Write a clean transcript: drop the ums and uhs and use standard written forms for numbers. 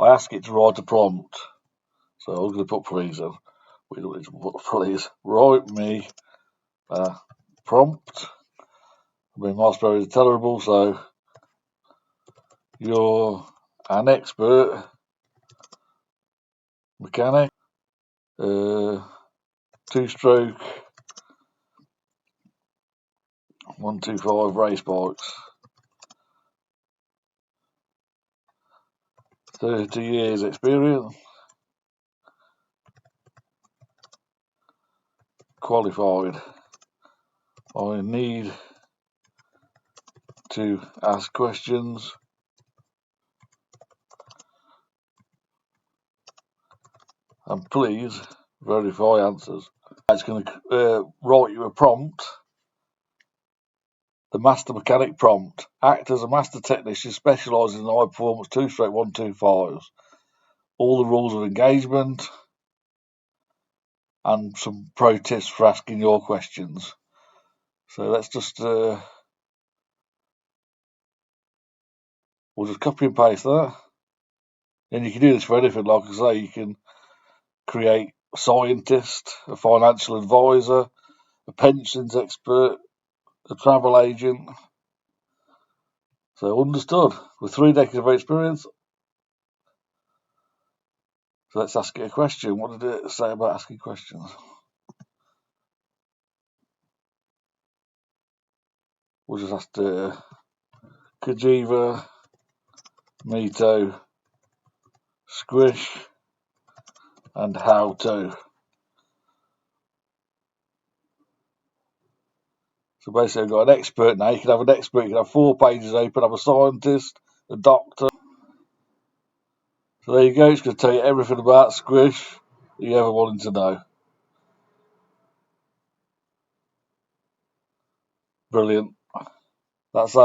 I ask it to write a prompt. So I'm going to put please in. We don't need to put please. Write me a prompt. I mean, my spelling is terrible, so you're an expert mechanic, two-stroke, 125 race bikes, 30 years experience, qualified. I need to ask questions. And please verify answers. It's going to write you a prompt. The master mechanic prompt. Act as a master technician specialising in high performance two-stroke 125s. All the rules of engagement and some pro tips for asking your questions. So let's just we'll just copy and paste that. And you can do this for anything, like I say, you can create a scientist, a financial advisor, a pensions expert, a travel agent. So understood. With 3 decades of experience. So let's ask it a question. What did it say about asking questions? We'll just ask Cagiva Mito, squish, and how to. So basically, I've got an expert now. You can have an expert, you can have 4 pages open, have a scientist, a doctor. So there you go. It's going to tell you everything about squish that you ever wanted to know. Brilliant. That's that.